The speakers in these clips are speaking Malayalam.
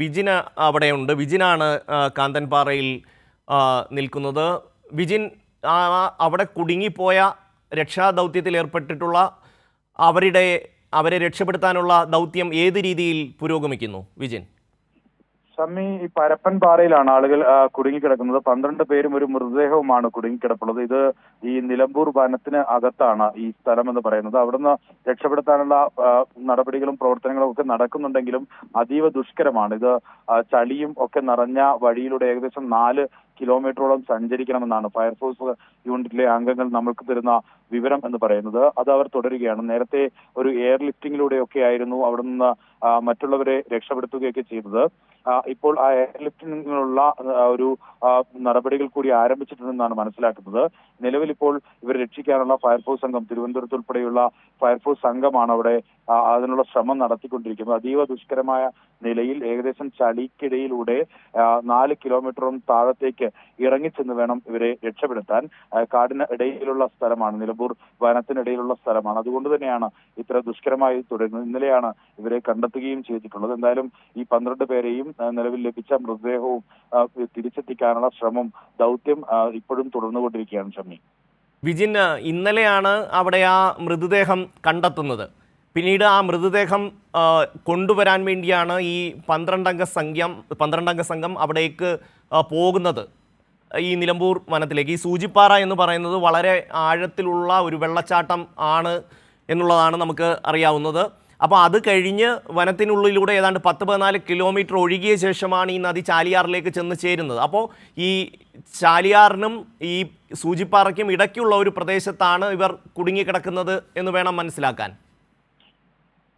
വിജിന് അവിടെയുണ്ട്. വിജിനാണ് കാന്തൻപാറയിൽ നിൽക്കുന്നത്. വിജിൻ, അവിടെ കുടുങ്ങിപ്പോയ രക്ഷാദൗത്യത്തിൽ ഏർപ്പെട്ടിട്ടുള്ള അവരെ രക്ഷപ്പെടുത്താനുള്ള ദൗത്യം ഏത് രീതിയിൽ പുരോഗമിക്കുന്നു വിജിൻ? ഷമ്മി, ഈ പരപ്പൻ പാറയിലാണ് ആളുകൾ കുടുങ്ങിക്കിടക്കുന്നത്. 12 പേരും ഒരു മൃതദേഹവുമാണ് കുടുങ്ങിക്കിടപ്പുള്ളത്. ഇത് ഈ നിലമ്പൂർ വനത്തിന് അകത്താണ് ഈ സ്ഥലം എന്ന് പറയുന്നത്. അവിടുന്ന് രക്ഷപ്പെടുത്താനുള്ള നടപടികളും പ്രവർത്തനങ്ങളും ഒക്കെ നടക്കുന്നുണ്ടെങ്കിലും അതീവ ദുഷ്കരമാണ്. ഇത് ചളിയും ഒക്കെ നിറഞ്ഞ വഴിയിലൂടെ ഏകദേശം 4 കിലോമീറ്ററോളം സഞ്ചരിക്കണമെന്നാണ് ഫയർഫോഴ്സ് യൂണിറ്റിലെ അംഗങ്ങൾ നമ്മൾക്ക് തരുന്ന വിവരം എന്ന് പറയുന്നത്. അത് അവർ തുടരുകയാണ്. നേരത്തെ ഒരു എയർ ലിഫ്റ്റിംഗിലൂടെയൊക്കെ ആയിരുന്നു അവിടെ നിന്ന് മറ്റുള്ളവരെ രക്ഷപ്പെടുത്തുകയൊക്കെ ചെയ്തത്. ഇപ്പോൾ ആ എയർ ലിഫ്റ്റിംഗിനുള്ള ഒരു നടപടികൾ കൂടി ആരംഭിച്ചിട്ടുണ്ടെന്നാണ് മനസ്സിലാക്കുന്നത്. നിലവിൽ ഇപ്പോൾ ഇവരെ രക്ഷിക്കാനുള്ള ഫയർഫോഴ്സ് സംഘം, തിരുവനന്തപുരത്ത് ഉൾപ്പെടെയുള്ള ഫയർഫോഴ്സ് സംഘമാണ് അവിടെ അതിനുള്ള ശ്രമം നടത്തിക്കൊണ്ടിരിക്കുന്നത്. അതീവ ദുഷ്കരമായ നിലയിൽ ഏകദേശം ചളിക്കിടയിലൂടെ 4 കിലോമീറ്ററും താഴത്തേക്ക് ഇറങ്ങിച്ചെന്ന് വേണം ഇവരെ രക്ഷപ്പെടുത്താൻ. കാടിന് ഇടയിലുള്ള സ്ഥലമാണ്, നിലമ്പൂർ വനത്തിനിടയിലുള്ള സ്ഥലമാണ്. അതുകൊണ്ട് തന്നെയാണ് ഇത്ര ദുഷ്കരമായി തുടരുന്നത്. ഇന്നലെയാണ് ഇവരെ കണ്ടെത്തുകയും ചെയ്തിട്ടുള്ളത്. എന്തായാലും ഈ 12 പേരെയും നിലവിൽ ലഭിച്ച മൃതദേഹവും തിരിച്ചെത്തിക്കാനുള്ള ദൗത്യം ഇപ്പോഴും തുടർന്നുകൊണ്ടിരിക്കുകയാണ്. ഷമ്മി, വിജിൻ, ഇന്നലെയാണ് അവിടെ ആ മൃതദേഹം കണ്ടെത്തുന്നത്. പിന്നീട് ആ മൃതദേഹം കൊണ്ടുവരാൻ വേണ്ടിയാണ് ഈ 12 അംഗ സംഘം അവിടേക്ക് പോകുന്നത്, ഈ നിലമ്പൂർ വനത്തിലേക്ക്. ഈ സൂചിപ്പാറ എന്ന് പറയുന്നത് വളരെ ആഴത്തിലുള്ള ഒരു വെള്ളച്ചാട്ടം ആണ് എന്നുള്ളതാണ് നമുക്ക് അറിയാവുന്നത്. അപ്പോൾ അത് കഴിഞ്ഞ് വനത്തിനുള്ളിലൂടെ ഏതാണ്ട് 10-14 കിലോമീറ്റർ ഒഴുകിയ ശേഷമാണ് ഈ നദി ചാലിയാറിലേക്ക് ചെന്ന് ചേരുന്നത്. അപ്പോൾ ഈ ചാലിയാറിനും ഈ സൂചിപ്പാറയ്ക്കും ഇടയ്ക്കുള്ള ഒരു പ്രദേശത്താണ് ഇവർ കുടുങ്ങിക്കിടക്കുന്നത് എന്ന് വേണം മനസ്സിലാക്കാൻ.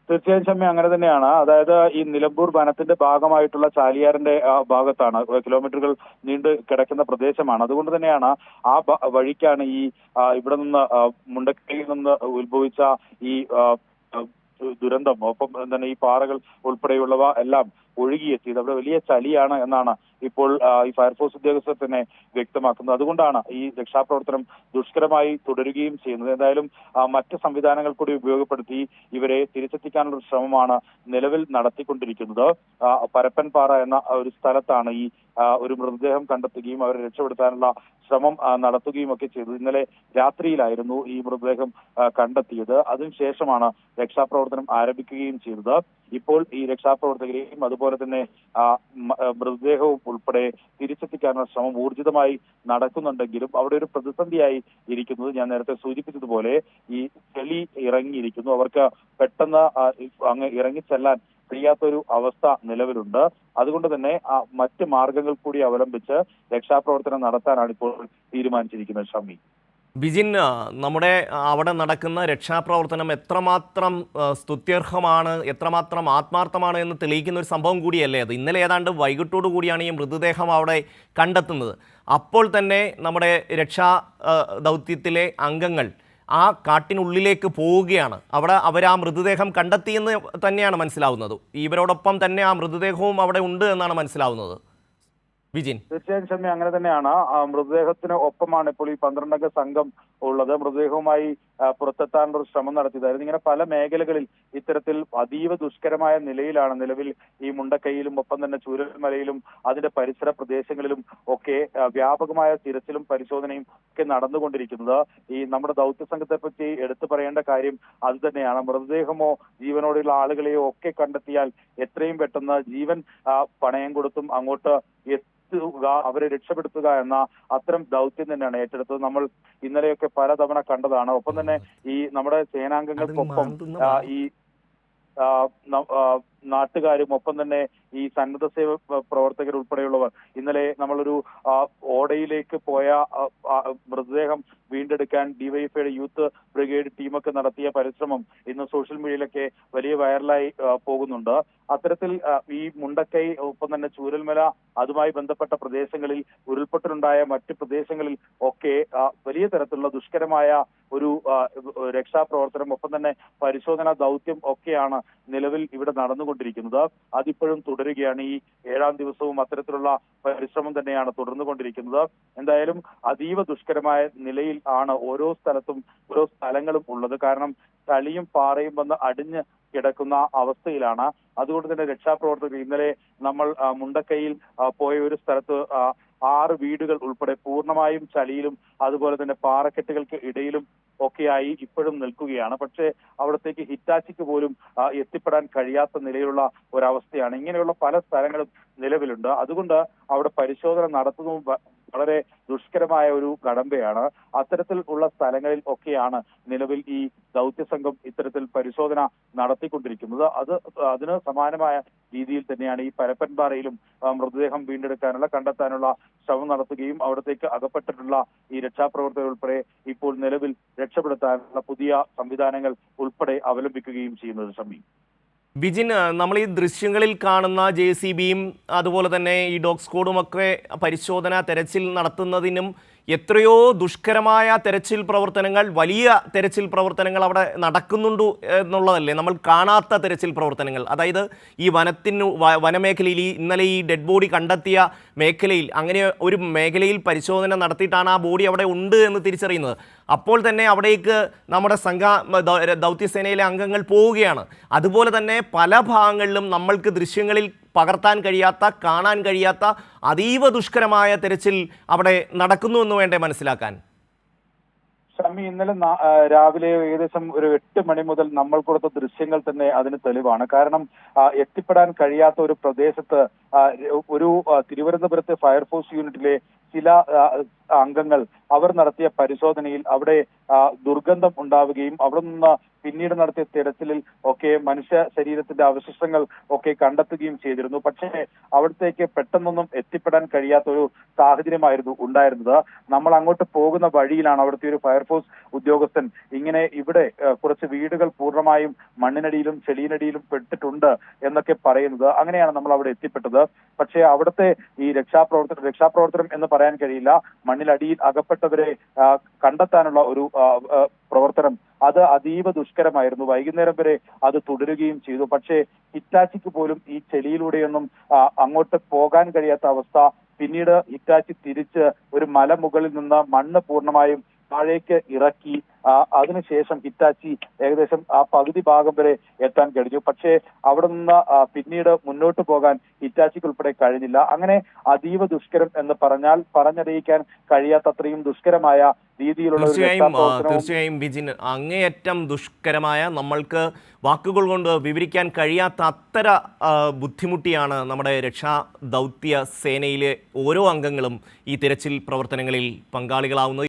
തീർച്ചയായും ഷമ്മി, അങ്ങനെ തന്നെയാണ്. അതായത് ഈ നിലമ്പൂർ വനത്തിന്റെ ഭാഗമായിട്ടുള്ള ചാലിയാറിന്റെ ഭാഗത്താണ്, കിലോമീറ്ററുകൾ നീണ്ടു കിടക്കുന്ന പ്രദേശമാണ്. അതുകൊണ്ട് തന്നെയാണ് ആ വഴിക്കാണ് ഈ ഇവിടെ നിന്ന് മുണ്ടക്കയിൽ നിന്ന് ഉത്ഭവിച്ച ഈ ദുരന്തം. ഒപ്പം തന്നെ ഈ പാറകൾ ഉൾപ്പെടെയുള്ളവ എല്ലാം ഒഴുകിയെത്തിയത്. അവിടെ വലിയ ചളിയാണ് എന്നാണ് ഇപ്പോൾ ഈ ഫയർഫോഴ്സ് ഉദ്യോഗസ്ഥർ തന്നെ വ്യക്തമാക്കുന്നത്. അതുകൊണ്ടാണ് ഈ രക്ഷാപ്രവർത്തനം ദുഷ്കരമായി തുടരുകയും ചെയ്യുന്നത്. എന്തായാലും മറ്റ് സംവിധാനങ്ങൾ കൂടി ഉപയോഗപ്പെടുത്തി ഇവരെ തിരിച്ചെത്തിക്കാനുള്ള ശ്രമമാണ് നിലവിൽ നടത്തിക്കൊണ്ടിരിക്കുന്നത്. പരപ്പൻ പാറ എന്ന ഒരു സ്ഥലത്താണ് ഈ ഒരു മൃതദേഹം കണ്ടെത്തുകയും അവരെ രക്ഷപ്പെടുത്താനുള്ള ശ്രമം നടത്തുകയും ഒക്കെ ചെയ്തത്. ഇന്നലെ രാത്രിയിലായിരുന്നു ഈ മൃതദേഹം കണ്ടെത്തിയത്. അതിനുശേഷമാണ് രക്ഷാപ്രവർത്തനം ആരംഭിക്കുകയും ചെയ്തത്. ഇപ്പോൾ ഈ രക്ഷാപ്രവർത്തകരെയും അതുപോലെ തന്നെ മൃതദേഹവും ഉൾപ്പെടെ തിരിച്ചെത്തിക്കാനുള്ള ശ്രമം ഊർജിതമായി നടക്കുന്നുണ്ടെങ്കിലും അവിടെ ഒരു പ്രതിസന്ധിയായി ഇരിക്കുന്നത് ഞാൻ നേരത്തെ സൂചിപ്പിച്ചതുപോലെ ഈ ചെളി ഇറങ്ങിയിരിക്കുന്നു. അവർക്ക് പെട്ടെന്ന് അങ്ങ് ഇറങ്ങിച്ചെല്ലാൻ കഴിയാത്തൊരു അവസ്ഥ നിലവിലുണ്ട്. അതുകൊണ്ട് തന്നെ മറ്റ് മാർഗങ്ങൾ കൂടി അവലംബിച്ച് രക്ഷാപ്രവർത്തനം നടത്താനാണ് ഇപ്പോൾ തീരുമാനിച്ചിരിക്കുന്നത്. ഷമ്മി, ബിജിൻ, നമ്മുടെ അവിടെ നടക്കുന്ന രക്ഷാപ്രവർത്തനം എത്രമാത്രം സ്തുത്യർഹമാണ്, എത്രമാത്രം ആത്മാർത്ഥമാണ് എന്ന് തെളിയിക്കുന്ന ഒരു സംഭവം കൂടിയല്ലേ അത്? ഇന്നലെ ഏതാണ്ട് വൈകിട്ടോടു കൂടിയാണ് ഈ മൃതദേഹം അവിടെ കണ്ടെത്തുന്നത്. അപ്പോൾ തന്നെ നമ്മുടെ രക്ഷാ ദൗത്യത്തിലെ അംഗങ്ങൾ ആ കാട്ടിനുള്ളിലേക്ക് പോവുകയാണ്. അവിടെ അവർ ആ മൃതദേഹം കണ്ടെത്തിയെന്ന് തന്നെയാണ് മനസ്സിലാവുന്നത്. ഇവരോടൊപ്പം തന്നെ ആ മൃതദേഹവും അവിടെ ഉണ്ട് എന്നാണ് മനസ്സിലാവുന്നത്. വിജിൻ, തീർച്ചയായും ഷമ്മി, അങ്ങനെ തന്നെയാണ്. മൃതദേഹത്തിന് ഒപ്പമാണ് ഇപ്പോൾ ഈ 12 സംഘം ഉള്ളത്. മൃതദേഹവുമായി പുറത്തെത്താനുള്ള ഒരു ശ്രമം നടത്തിയതായിരുന്നു. ഇങ്ങനെ പല മേഖലകളിൽ ഇത്തരത്തിൽ അതീവ ദുഷ്കരമായ നിലയിലാണ് നിലവിൽ ഈ മുണ്ടക്കൈയിലും ഒപ്പം തന്നെ ചൂരൽമലയിലും അതിന്റെ പരിസര പ്രദേശങ്ങളിലും ഒക്കെ വ്യാപകമായ തിരച്ചിലും പരിശോധനയും ഒക്കെ നടന്നുകൊണ്ടിരിക്കുന്നത്. ഈ നമ്മുടെ ദൗത്യ സംഘത്തെ പറ്റി എടുത്തു പറയേണ്ട കാര്യം അത് തന്നെയാണ്. മൃതദേഹമോ ജീവനോടെയുള്ള ആളുകളെയോ ഒക്കെ കണ്ടെത്തിയാൽ എത്രയും പെട്ടെന്ന് ജീവൻ പണയം കൊടുത്തും അങ്ങോട്ട് അവരെ രക്ഷപ്പെടുത്തുക എന്ന അത്തരം ദൗത്യം തന്നെയാണ് ഏറ്റെടുത്തത്. നമ്മൾ ഇന്നലെയൊക്കെ പലതവണ കണ്ടതാണ്. ഒപ്പം തന്നെ ഈ നമ്മുടെ സേനാംഗങ്ങൾക്കൊപ്പം ഈ നാട്ടുകാരും ഒപ്പം തന്നെ ഈ സന്നദ്ധ സേവ പ്രവർത്തകർ ഉൾപ്പെടെയുള്ളവർ ഇന്നലെ നമ്മളൊരു ഓടയിലേക്ക് പോയ മൃതദേഹം വീണ്ടെടുക്കാൻ ഡിവൈഎഫ്ഐയുടെ യൂത്ത് ബ്രിഗേഡ് ടീമൊക്കെ നടത്തിയ പരിശ്രമം ഇന്ന് സോഷ്യൽ മീഡിയയിലൊക്കെ വലിയ വൈറലായി പോകുന്നുണ്ട്. അത്തരത്തിൽ ഈ മുണ്ടക്കൈ ഒപ്പം തന്നെ ചൂരൽമല അതുമായി ബന്ധപ്പെട്ട പ്രദേശങ്ങളിൽ ഉരുൾപൊട്ടലുണ്ടായ മറ്റ് പ്രദേശങ്ങളിൽ ഒക്കെ വലിയ തരത്തിലുള്ള ദുഷ്കരമായ ഒരു രക്ഷാപ്രവർത്തനം ഒപ്പം തന്നെ പരിശോധനാ ദൗത്യം ഒക്കെയാണ് നിലവിൽ ഇവിടെ നടന്നുകൊണ്ടിരിക്കുന്നത്. അതിപ്പോഴും തുടരുകയാണ്. ഈ 7ാം ദിവസവും അത്തരത്തിലുള്ള പരിശ്രമം തന്നെയാണ് തുടർന്നുകൊണ്ടിരിക്കുന്നത്. എന്തായാലും അതീവ ദുഷ്കരമായ നിലയിൽ ആണ് ഓരോ സ്ഥലങ്ങളും ഉള്ളത്. കാരണം ചളിയും പാറയും വന്ന് അടിഞ്ഞ് കിടക്കുന്ന അവസ്ഥയിലാണ്. അതുകൊണ്ട് തന്നെ രക്ഷാപ്രവർത്തകർ ഇന്നലെ നമ്മൾ മുണ്ടക്കൈയിൽ പോയ ഒരു സ്ഥലത്ത് 6 വീടുകൾ ഉൾപ്പെടെ പൂർണ്ണമായും ചളിയിലും അതുപോലെ തന്നെ പാറക്കെട്ടുകൾക്ക് ഇടയിലും ഒക്കെയായി ഇപ്പോഴും നിൽക്കുകയാണ്. പക്ഷേ അവിടത്തേക്ക് ഹിറ്റാച്ചിക്ക് പോലും എത്തിപ്പെടാൻ കഴിയാത്ത നിലയിലുള്ള ഒരവസ്ഥയാണ്. ഇങ്ങനെയുള്ള പല സ്ഥലങ്ങളും നിലവിലുണ്ട്. അതുകൊണ്ട് അവിടെ പരിശോധന നടത്തുന്നതും വളരെ ദുഷ്കരമായ ഒരു കടമ്പയാണ്. അത്തരത്തിൽ ഉള്ള സ്ഥലങ്ങളിൽ ഒക്കെയാണ് നിലവിൽ ഈ ദൗത്യസംഘം ഇത്തരത്തിൽ പരിശോധന നടത്തിക്കൊണ്ടിരിക്കുന്നത്. അതിന് സമാനമായ രീതിയിൽ തന്നെയാണ് ഈ പരപ്പൻപാറയിലും മൃതദേഹം കണ്ടെത്താനുള്ള ശ്രമം നടത്തുകയും അവിടത്തേക്ക് അകപ്പെട്ടിട്ടുള്ള ഈ രക്ഷാപ്രവർത്തകർ ഉൾപ്പെടെ ഇപ്പോൾ നിലവിൽ രക്ഷപ്പെടുത്താനുള്ള പുതിയ സംവിധാനങ്ങൾ ഉൾപ്പെടെ അവലംബിക്കുകയും ചെയ്യുന്നത്. ഷമി, ബിജിൻ, നമ്മൾ ഈ ദൃശ്യങ്ങളിൽ കാണുന്ന JCBയും അതുപോലെ തന്നെ ഈ ഡോഗ് സ്ക്വാഡും ഒക്കെ തെരച്ചിൽ നടത്തുന്നതിനും എത്രയോ ദുഷ്കരമായ തെരച്ചിൽ പ്രവർത്തനങ്ങൾ, വലിയ തെരച്ചിൽ പ്രവർത്തനങ്ങൾ അവിടെ നടക്കുന്നുണ്ട് എന്നുള്ളതല്ലേ? നമ്മൾ കാണാത്ത തെരച്ചിൽ പ്രവർത്തനങ്ങൾ, അതായത് ഈ വനമേഖലയിൽ ഇന്നലെ ഈ ഡെഡ് ബോഡി കണ്ടെത്തിയ മേഖലയിൽ, അങ്ങനെ ഒരു മേഖലയിൽ പരിശോധന നടത്തിയിട്ടാണ് ആ ബോഡി അവിടെ ഉണ്ട് എന്ന് തിരിച്ചറിയുന്നത്. അപ്പോൾ തന്നെ അവിടേക്ക് നമ്മുടെ ദൗത്യസേനയിലെ അംഗങ്ങൾ പോവുകയാണ്. അതുപോലെ തന്നെ പല ഭാഗങ്ങളിലും നമ്മൾക്ക് ദൃശ്യങ്ങളിൽ പകർത്താൻ കഴിയാത്ത, കാണാൻ കഴിയാത്ത അതീവ ദുഷ്കരമായ തെരച്ചിൽ അവിടെ നടക്കുന്നു എന്ന് വേണ്ടേ മനസ്സിലാക്കാൻ? ഷമി, ഇന്നലെ രാവിലെ ഏകദേശം ഒരു 8 മണി മുതൽ നമ്മൾ കൊടുത്ത ദൃശ്യങ്ങൾ തന്നെ അതിന് തെളിവാണ്. കാരണം എത്തിപ്പെടാൻ കഴിയാത്ത ഒരു പ്രദേശത്ത് ഒരു തിരുവനന്തപുരത്തെ ഫയർഫോഴ്സ് യൂണിറ്റിലെ ചില അംഗങ്ങൾ അവർ നടത്തിയ പരിശോധനയിൽ അവിടെ ദുർഗന്ധം ഉണ്ടാവുകയും അവിടെ നിന്ന് പിന്നീട് നടത്തിയ തിരച്ചിലിൽ ഒക്കെ മനുഷ്യ ശരീരത്തിന്റെ അവശിഷ്ടങ്ങൾ ഒക്കെ കണ്ടെത്തുകയും ചെയ്തിരുന്നു. പക്ഷേ അവിടത്തേക്ക് പെട്ടെന്നൊന്നും എത്തിപ്പെടാൻ കഴിയാത്ത ഒരു സാഹചര്യമായിരുന്നു ഉണ്ടായിരുന്നത്. നമ്മൾ അങ്ങോട്ട് പോകുന്ന വഴിയിലാണ് അവിടുത്തെ ഒരു ഫയർഫോഴ്സ് ഉദ്യോഗസ്ഥൻ ഇങ്ങനെ ഇവിടെ കുറച്ച് വീടുകൾ പൂർണ്ണമായും മണ്ണിനടിയിലും ചെളിയിനടിയിലും പെട്ടിട്ടുണ്ട് എന്നൊക്കെ പറയുന്നത്. അങ്ങനെയാണ് നമ്മൾ അവിടെ എത്തിപ്പെട്ടത്. പക്ഷേ അവിടുത്തെ ഈ രക്ഷാപ്രവർത്തനം എന്ന് പറയാൻ കഴിയില്ല. മണ്ണിലടിയിൽ അകപ്പെട്ടവരെ കണ്ടെത്താനുള്ള ഒരു പ്രവർത്തനം അത് അതീവ ദുഷ്കരമായിരുന്നു. വൈകുന്നേരം വരെ അത് തുടരുകയും ചെയ്തു. പക്ഷേ ഹിറ്റാച്ചിക്ക് പോലും ഈ ചെളിയിലൂടെയൊന്നും അങ്ങോട്ട് പോകാൻ കഴിയാത്ത അവസ്ഥ. പിന്നീട് ഹിറ്റാച്ചി തിരിച്ച് ഒരു മലമുകളിൽ നിന്ന് മണ്ണ് പൂർണ്ണമായും താഴേക്ക് ഇറക്കി അതിനുശേഷം ഹിറ്റാച്ചി ഏകദേശം ആ പകുതി ഭാഗം വരെ എത്താൻ കഴിഞ്ഞു. പക്ഷേ അവിടെ നിന്ന് പിന്നീട് മുന്നോട്ട് പോകാൻ ഹിറ്റാച്ചിക്ക് ഉൾപ്പെടെ കഴിഞ്ഞില്ല. അങ്ങനെ അതീവ ദുഷ്കരം എന്ന് പറഞ്ഞാൽ പറഞ്ഞറിയിക്കാൻ കഴിയാത്തത്രയും ദുഷ്കരമായ രീതിയിലുള്ള തീർച്ചയായും ബിജിൻ, അങ്ങേയറ്റം ദുഷ്കരമായ, നമ്മൾക്ക് വാക്കുകൾ കൊണ്ട് വിവരിക്കാൻ കഴിയാത്ത അത്തര ബുദ്ധിമുട്ടിയാണ് നമ്മുടെ രക്ഷാ ദൗത്യ സേനയിലെ ഓരോ അംഗങ്ങളും ഈ തിരച്ചിൽ പ്രവർത്തനങ്ങളിൽ പങ്കാളികളാവുന്നത്.